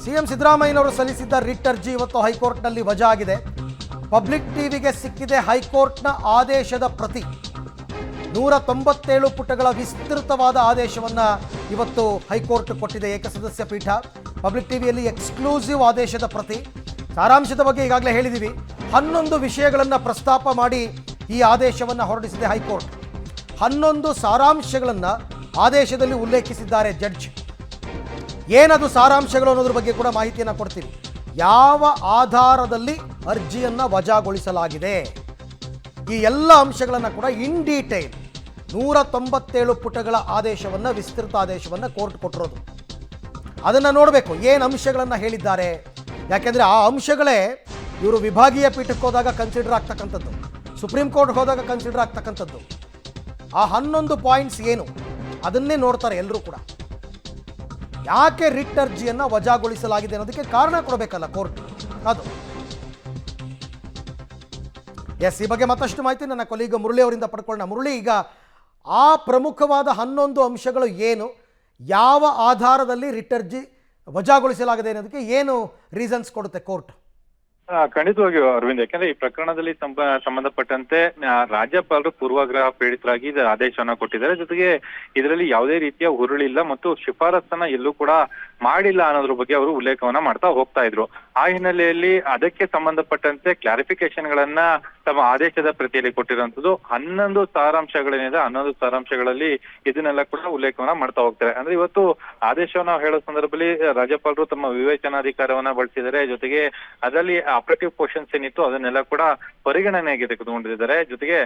CM ಸಿದ್ದರಾಮಯ್ಯನವರು ಸಲ್ಲಿಸಿದ್ದ writ ಅರ್ಜಿ ಇವತ್ತು ಹೈಕೋರ್ಟ್ನಲ್ಲಿ ವಜಾ ಆಗಿದೆ. ಪಬ್ಲಿಕ್ ಟಿವಿಗೆ ಸಿಕ್ಕಿದೆ ಹೈಕೋರ್ಟ್ನ ಆದೇಶದ ಪ್ರತಿ. 197 ಪುಟಗಳ ವಿಸ್ತೃತವಾದ ಆದೇಶವನ್ನು ಇವತ್ತು ಹೈಕೋರ್ಟ್ ಕೊಟ್ಟಿದೆ ಏಕಸದಸ್ಯ ಪೀಠ. ಪಬ್ಲಿಕ್ ಟಿವಿಯಲ್ಲಿ ಎಕ್ಸ್ಕ್ಲೂಸಿವ್ ಆದೇಶದ ಪ್ರತಿ. ಸಾರಾಂಶದ ಬಗ್ಗೆ ಈಗಾಗಲೇ ಹೇಳಿದ್ದೀವಿ. 11 ವಿಷಯಗಳನ್ನು ಪ್ರಸ್ತಾಪ ಮಾಡಿ ಈ ಆದೇಶವನ್ನು ಹೊರಡಿಸಿದೆ ಹೈಕೋರ್ಟ್. 11 ಸಾರಾಂಶಗಳನ್ನು ಆದೇಶದಲ್ಲಿ ಉಲ್ಲೇಖಿಸಿದ್ದಾರೆ ಜಡ್ಜ್. ಏನದು ಸಾರಾಂಶಗಳು ಅನ್ನೋದ್ರ ಬಗ್ಗೆ ಕೂಡ ಮಾಹಿತಿಯನ್ನು ಕೊಡ್ತೀವಿ. ಯಾವ ಆಧಾರದಲ್ಲಿ ಅರ್ಜಿಯನ್ನು ವಜಾಗೊಳಿಸಲಾಗಿದೆ, ಈ ಎಲ್ಲ ಅಂಶಗಳನ್ನು ಕೂಡ ಇನ್ ಡೀಟೇಲ್ 197 ಪುಟಗಳ ಆದೇಶವನ್ನು, ವಿಸ್ತೃತ ಆದೇಶವನ್ನು ಕೋರ್ಟ್ ಕೊಟ್ಟಿರೋದು. ಅದನ್ನು ನೋಡಬೇಕು, ಏನು ಅಂಶಗಳನ್ನು ಹೇಳಿದ್ದಾರೆ. ಯಾಕೆಂದರೆ ಆ ಅಂಶಗಳೇ ಇವರು ವಿಭಾಗೀಯ ಪೀಠಕ್ಕೆ ಹೋದಾಗ ಕನ್ಸಿಡರ್ ಆಗ್ತಕ್ಕಂಥದ್ದು, ಸುಪ್ರೀಂ ಕೋರ್ಟ್ಗೆ ಹೋದಾಗ ಕನ್ಸಿಡರ್ ಆಗ್ತಕ್ಕಂಥದ್ದು. ಆ 11 ಪಾಯಿಂಟ್ಸ್ ಏನು ಅದನ್ನೇ ನೋಡ್ತಾರೆ ಎಲ್ಲರೂ ಕೂಡ. ಯಾಕೆ ರಿಟ್ ಅರ್ಜಿಯನ್ನು ವಜಾಗೊಳಿಸಲಾಗಿದೆ ಅನ್ನೋದಕ್ಕೆ ಕಾರಣ ಕೊಡಬೇಕಲ್ಲ ಕೋರ್ಟ್. ಅದು ಈ ಬಗ್ಗೆ ಮತ್ತಷ್ಟು ಮಾಹಿತಿ ನನ್ನ ಕೊಲೀಗ ಮುರಳಿ ಅವರಿಂದ ಪಡ್ಕೊಳ್ಳೋಣ. ಮುರಳಿ, ಈಗ ಆ ಪ್ರಮುಖವಾದ 11 ಅಂಶಗಳು ಏನು, ಯಾವ ಆಧಾರದಲ್ಲಿ ರಿಟ್ ಅರ್ಜಿ ವಜಾಗೊಳಿಸಲಾಗಿದೆ ಅನ್ನೋದಕ್ಕೆ ಏನು ರೀಸನ್ಸ್ ಕೊಡುತ್ತೆ ಕೋರ್ಟ್? ಖಂಡಿತವಾಗಿಯೂ ಅರವಿಂದ್, ಯಾಕಂದ್ರೆ ಈ ಪ್ರಕರಣದಲ್ಲಿ ಸಂಬಂಧಪಟ್ಟಂತೆ ರಾಜ್ಯಪಾಲರು ಪೂರ್ವಾಗ್ರಹ ಪೀಡಿತರಾಗಿ ಆದೇಶವನ್ನ ಕೊಟ್ಟಿದ್ದಾರೆ. ಜೊತೆಗೆ ಇದರಲ್ಲಿ ಯಾವುದೇ ರೀತಿಯ ಹುರುಳಿಲ್ಲ ಮತ್ತು ಶಿಫಾರಸನ್ನ ಎಲ್ಲೂ ಕೂಡ ಮಾಡಿಲ್ಲ ಅನ್ನೋದ್ರ ಬಗ್ಗೆ ಅವರು ಉಲ್ಲೇಖವನ್ನ ಮಾಡ್ತಾ ಹೋಗ್ತಾ ಇದ್ರು. ಆ ಹಿನ್ನೆಲೆಯಲ್ಲಿ ಅದಕ್ಕೆ ಸಂಬಂಧಪಟ್ಟಂತೆ ಕ್ಲಾರಿಫಿಕೇಶನ್ ಗಳನ್ನ ತಮ್ಮ ಆದೇಶದ ಪ್ರತಿಯಲ್ಲಿ ಕೊಟ್ಟಿರುವಂತದ್ದು 11 ಸಾರಾಂಶಗಳೇನಿದೆ. 11 ಸಾರಾಂಶಗಳಲ್ಲಿ ಇದನ್ನೆಲ್ಲ ಕೂಡ ಉಲ್ಲೇಖವನ್ನ ಮಾಡ್ತಾ ಹೋಗ್ತಾರೆ. ಅಂದ್ರೆ ಇವತ್ತು ಆದೇಶವನ್ನ ಹೇಳೋ ಸಂದರ್ಭದಲ್ಲಿ ರಾಜ್ಯಪಾಲರು ತಮ್ಮ ವಿವೇಚನಾಧಿಕಾರವನ್ನ ಬಳಸಿದ್ದಾರೆ. ಜೊತೆಗೆ ಅದರಲ್ಲಿ ಆಪರೇಟಿವ್ ಪೋರ್ಷನ್ಸ್ ಏನಿತ್ತು ಅದನ್ನೆಲ್ಲ ಕೂಡ ಪರಿಗಣನೆಗೆ ತೆಗೆದುಕೊಂಡಿದ್ದಾರೆ. ಜೊತೆಗೆ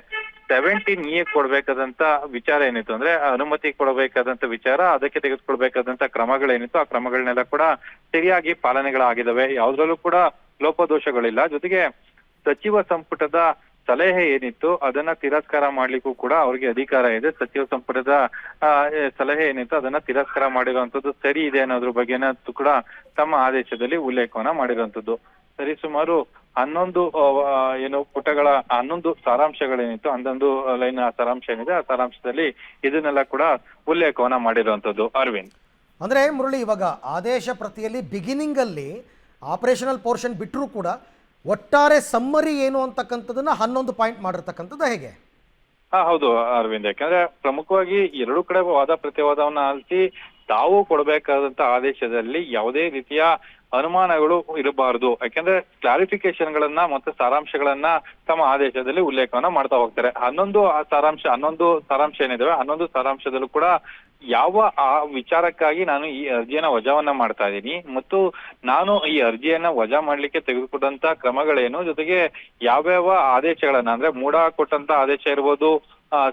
17A ಕೊಡ್ಬೇಕಾದಂತ ವಿಚಾರ ಏನಿತ್ತು, ಅಂದ್ರೆ ಅನುಮತಿ ಕೊಡಬೇಕಾದಂತ ವಿಚಾರ, ಅದಕ್ಕೆ ತೆಗೆದುಕೊಳ್ಬೇಕಾದಂತ ಕ್ರಮಗಳೇನಿತ್ತು ಆ ಕ್ರಮಗಳನ್ನೆಲ್ಲ ಕೂಡ ಸರಿಯಾಗಿ ಪಾಲನೆಗಳಾಗಿದ್ದಾವೆ. ಯಾವುದ್ರಲ್ಲೂ ಕೂಡ ಲೋಪದೋಷಗಳಿಲ್ಲ. ಜೊತೆಗೆ ಸಚಿವ ಸಂಪುಟದ ಸಲಹೆ ಏನಿತ್ತು ಅದನ್ನ ತಿರಸ್ಕಾರ ಮಾಡ್ಲಿಕ್ಕೂ ಕೂಡ ಅವ್ರಿಗೆ ಅಧಿಕಾರ ಇದೆ. ಸಚಿವ ಸಂಪುಟದ ಸಲಹೆ ಏನಿತ್ತು ಅದನ್ನ ತಿರಸ್ಕಾರ ಮಾಡಿರುವಂತದ್ದು ಸರಿ ಇದೆ ಅನ್ನೋದ್ರ ಬಗ್ಗೆನ ಕೂಡ ತಮ್ಮ ಆದೇಶದಲ್ಲಿ ಉಲ್ಲೇಖವನ್ನ ಮಾಡಿರುವಂತದ್ದು. ಸರಿಸುಮಾರು 11 ಪುಟಗಳ 11 ಸಾರಾಂಶಗಳೇನಿತ್ತು, 11 ಲೈನ್ ಸಾರಾಂಶ ಏನಿದೆ ಆ ಸಾರಾಂಶದಲ್ಲಿ ಇದನ್ನೆಲ್ಲ ಕೂಡ ಉಲ್ಲೇಖವನ್ನ ಮಾಡಿರುವಂತದ್ದು. ಅರವಿಂದ್, ಅಂದ್ರೆ ಮುರಳಿ, ಇವಾಗ ಆದೇಶ ಪ್ರತಿಯಲ್ಲಿ ಬಿಗಿನಿಂಗ್ ಅಲ್ಲಿ ಆಪರೇಷನಲ್ ಪೋರ್ಷನ್ ಬಿಟ್ಟರೂ ಕೂಡ ಒಟ್ಟಾರೆ ಸಮ್ಮರಿ ಏನು ಅಂತಕ್ಕಂಥದನ್ನ 11 ಪಾಯಿಂಟ್ ಮಾಡಿರ್ತಕ್ಕಂಥದ್ದು ಹೇಗೆ? ಹೌದು ಅರವಿಂದ್, ಯಾಕಂದ್ರೆ ಪ್ರಮುಖವಾಗಿ ಎರಡೂ ಕಡೆ ವಾದ ಪ್ರತಿವಾದವನ್ನ ಆಲಿಸಿ ತಾವು ಕೊಡಬೇಕಾದಂತ ಆದೇಶದಲ್ಲಿ ಯಾವುದೇ ರೀತಿಯ ಅನುಮಾನಗಳು ಇರಬಾರದು. ಯಾಕಂದ್ರೆ ಕ್ಲಾರಿಫಿಕೇಶನ್ ಗಳನ್ನ ಮತ್ತೆ ಸಾರಾಂಶಗಳನ್ನ ತಮ್ಮ ಆದೇಶದಲ್ಲಿ ಉಲ್ಲೇಖವನ್ನ ಮಾಡ್ತಾ ಹೋಗ್ತಾರೆ. 11 ಸಾರಾಂಶ ಏನಿದಾವೆ 11 ಸಾರಾಂಶದಲ್ಲೂ ಕೂಡ ಯಾವ ಆ ವಿಚಾರಕ್ಕಾಗಿ ನಾನು ಈ ಅರ್ಜಿಯನ್ನ ವಜಾವನ್ನ ಮಾಡ್ತಾ ಇದ್ದೀನಿ ಮತ್ತು ನಾನು ಈ ಅರ್ಜಿಯನ್ನ ವಜಾ ಮಾಡ್ಲಿಕ್ಕೆ ತೆಗೆದುಕೊಂಡಂತ ಕ್ರಮಗಳೇನು, ಜೊತೆಗೆ ಯಾವ್ಯಾವ ಆದೇಶಗಳನ್ನ, ಅಂದ್ರೆ ಮೂಡ ಕೊಟ್ಟಂತ ಆದೇಶ ಇರ್ಬೋದು,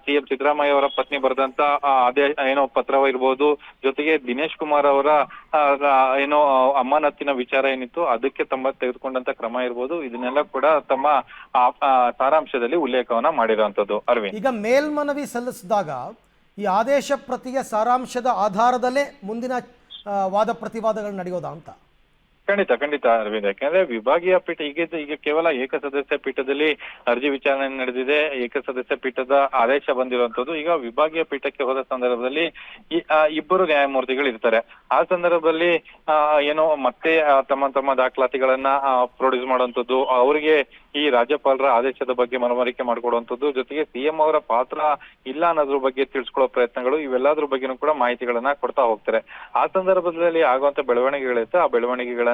ಸಿಎಂ ಸಿದ್ದರಾಮಯ್ಯ ಅವರ ಪತ್ನಿ ಬರೆದಂತ ಪತ್ರ ಇರ್ಬೋದು, ಜೊತೆಗೆ ದಿನೇಶ್ ಕುಮಾರ್ ಅವರ ಅಮಾನತಿನ ವಿಚಾರ ಏನಿತ್ತು ಅದಕ್ಕೆ ತೆಗೆದುಕೊಂಡಂತ ಕ್ರಮ ಇರ್ಬೋದು, ಇದನ್ನೆಲ್ಲ ಕೂಡ ತಮ್ಮ ಸಾರಾಂಶದಲ್ಲಿ ಉಲ್ಲೇಖವನ್ನ ಮಾಡಿರುವಂತದ್ದು. ಅರವಿಂದ್, ಈಗ ಮೇಲ್ಮನವಿ ಸಲ್ಲಿಸಿದಾಗ ಈ ಆದೇಶ ಪ್ರತಿಯ ಸಾರಾಂಶದ ಆಧಾರದಲ್ಲೇ ಮುಂದಿನ ವಾದ ಪ್ರತಿವಾದಗಳು ನಡೆಯೋದಾ ಅಂತ? ಖಂಡಿತ ಅರವಿಂದ್, ಯಾಕಂದ್ರೆ ವಿಭಾಗೀಯ ಪೀಠ ಈಗ ಕೇವಲ ಏಕಸದಸ್ಯ ಪೀಠದಲ್ಲಿ ಅರ್ಜಿ ವಿಚಾರಣೆ ನಡೆದಿದೆ. ಏಕಸದಸ್ಯ ಪೀಠದ ಆದೇಶ ಬಂದಿರುವಂತದ್ದು. ಈಗ ವಿಭಾಗೀಯ ಪೀಠಕ್ಕೆ ಹೋದ ಸಂದರ್ಭದಲ್ಲಿ ಇಬ್ಬರು ನ್ಯಾಯಮೂರ್ತಿಗಳು ಇರ್ತಾರೆ. ಆ ಸಂದರ್ಭದಲ್ಲಿ ಮತ್ತೆ ತಮ್ಮ ದಾಖಲಾತಿಗಳನ್ನ ಪ್ರೊಡ್ಯೂಸ್ ಮಾಡುವಂತದ್ದು, ಅವರಿಗೆ ಈ ರಾಜ್ಯಪಾಲರ ಆದೇಶದ ಬಗ್ಗೆ ಮನವರಿಕೆ ಮಾಡ್ಕೊಡುವಂತದ್ದು, ಜೊತೆಗೆ ಸಿಎಂ ಅವರ ಪಾತ್ರ ಇಲ್ಲ ಅನ್ನೋದ್ರ ಬಗ್ಗೆ ತಿಳಿಸ್ಕೊಳ್ಳೋ ಪ್ರಯತ್ನಗಳು, ಇವೆಲ್ಲದ್ರ ಬಗ್ಗೆನೂ ಕೂಡ ಮಾಹಿತಿಗಳನ್ನ ಕೊಡ್ತಾ ಹೋಗ್ತಾರೆ. ಆ ಸಂದರ್ಭದಲ್ಲಿ ಆಗುವಂತ ಬೆಳವಣಿಗೆಗಳಿರುತ್ತೆ. ಆ ಬೆಳವಣಿಗೆಗಳನ್ನ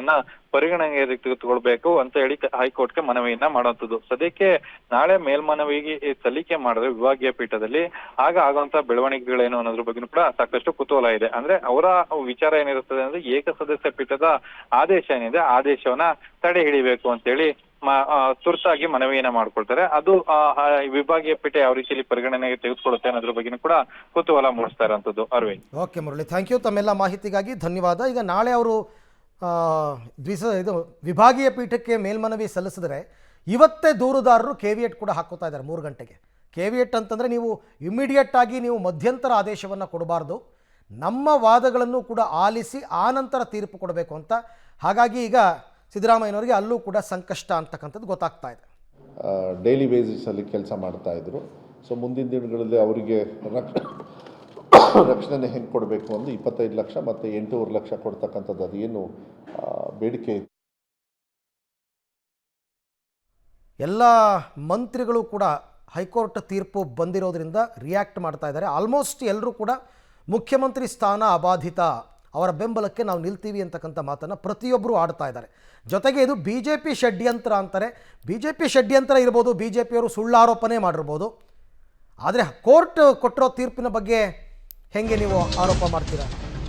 ಪರಿಗಣನೆಗೆ ತೆಗೆದುಕೊಳ್ಬೇಕು ಅಂತ ಹೇಳಿ ಹೈಕೋರ್ಟ್ಗೆ ಮನವಿಯನ್ನ ಮಾಡುವಂತದ್ದು. ಸದ್ಯಕ್ಕೆ ನಾಳೆ ಮೇಲ್ಮನವಿಗೆ ಸಲ್ಲಿಕೆ ಮಾಡಿದ್ರೆ ವಿಭಾಗೀಯ ಪೀಠದಲ್ಲಿ ಆಗ ಆಗುವಂತ ಬೆಳವಣಿಗೆಗಳೇನು ಅನ್ನೋದ್ರ ಬಗ್ಗೆನೂ ಕೂಡ ಸಾಕಷ್ಟು ಕುತೂಹಲ ಇದೆ. ಅಂದ್ರೆ ಅವರ ವಿಚಾರ ಏನಿರುತ್ತದೆ ಅಂದ್ರೆ ಏಕಸದಸ್ಯ ಪೀಠದ ಆದೇಶ ಏನಿದೆ ಆದೇಶವನ್ನ ತಡೆ ಹಿಡಿಬೇಕು ಅಂತ ಹೇಳಿ ತುರ್ತಾಗಿ ಮನವಿಯನ್ನ ಮಾಡ್ಕೊಳ್ತಾರೆ. ಅದು ವಿಭಾಗೀಯ ಪೀಠ ಯಾವ ರೀತಿಯಲ್ಲಿ ಪರಿಗಣನೆಗೆ ತೆಗೆದುಕೊಳ್ಳುತ್ತೆ ಅನ್ನೋದ್ರ ಬಗ್ಗೆ ಕೂಡ ಕುತೂಹಲ ಮೂಡಿಸ್ತಾ ಇರುವಂತದ್ದು. Arvind, okay Murali, thank you. ತಮ್ಮೆಲ್ಲ ಮಾಹಿತಿಗಾಗಿ ಧನ್ಯವಾದ. ಈಗ ನಾಳೆ ಅವರು ವಿಭಾಗೀಯ ಪೀಠಕ್ಕೆ ಮೇಲ್ಮನವಿ ಸಲ್ಲಿಸಿದರೆ ಇವತ್ತೇ ದೂರುದಾರರು ಕೆವಿಯಟ್ ಕೂಡ ಹಾಕೋತಾ ಇದ್ದಾರೆ 3 ಗಂಟೆಗೆ. ಕೆವಿಯಟ್ ಅಂತಂದರೆ ನೀವು ಇಮಿಡಿಯೇಟ್ ಆಗಿ ನೀವು ಮಧ್ಯಂತರ ಆದೇಶವನ್ನು ಕೊಡಬಾರ್ದು, ನಮ್ಮ ವಾದಗಳನ್ನು ಕೂಡ ಆಲಿಸಿ ಆನಂತರ ತೀರ್ಪು ಕೊಡಬೇಕು ಅಂತ. ಹಾಗಾಗಿ ಈಗ ಸಿದ್ದರಾಮಯ್ಯನವರಿಗೆ ಅಲ್ಲೂ ಕೂಡ ಸಂಕಷ್ಟ ಅಂತಕ್ಕಂಥದ್ದು ಗೊತ್ತಾಗ್ತಾ ಇದೆ. ಡೈಲಿ ಬೇಸಿಸಲ್ಲಿ ಕೆಲಸ ಮಾಡ್ತಾಯಿದ್ರು. ಸೊ ಮುಂದಿನ ದಿನಗಳಲ್ಲಿ ಅವರಿಗೆ ರಕ್ಷಣೆ ಹೆಂಗೆ ಕೊಡಬೇಕು ಒಂದು 25 ಲಕ್ಷ ಮತ್ತು 8.5 ಲಕ್ಷ ಕೊಡ್ತಕ್ಕಂಥದ್ದು ಅದೇನು ಬೇಡಿಕೆ ಇದೆ. ಎಲ್ಲ ಮಂತ್ರಿಗಳು ಕೂಡ ಹೈಕೋರ್ಟ್ ತೀರ್ಪು ಬಂದಿರೋದ್ರಿಂದ ರಿಯಾಕ್ಟ್ ಮಾಡ್ತಾ ಇದ್ದಾರೆ. ಆಲ್ಮೋಸ್ಟ್ ಎಲ್ಲರೂ ಕೂಡ ಮುಖ್ಯಮಂತ್ರಿ ಸ್ಥಾನ ಅಬಾಧಿತ, ಅವರ ಬೆಂಬಲಕ್ಕೆ ನಾವು ನಿಲ್ತೀವಿ ಅಂತಕ್ಕಂಥ ಮಾತನ್ನು ಪ್ರತಿಯೊಬ್ಬರು ಆಡ್ತಾ ಇದ್ದಾರೆ. ಜೊತೆಗೆ ಇದು ಬಿ ಜೆ ಪಿ ಷಡ್ಯಂತ್ರ ಅಂತಾರೆ. ಬಿ ಜೆ ಪಿ ಷಡ್ಯಂತ್ರ ಇರ್ಬೋದು, ಬಿ ಜೆ ಪಿಯವರು ಸುಳ್ಳು ಆರೋಪನೆ ಮಾಡಿರ್ಬೋದು, ಆದರೆ ಕೋರ್ಟ್ ಕೊಟ್ಟಿರೋ ತೀರ್ಪಿನ ಬಗ್ಗೆ ಹೆಂಗೆ ನೀವು ಆರೋಪ ಮಾಡ್ತೀರಾ?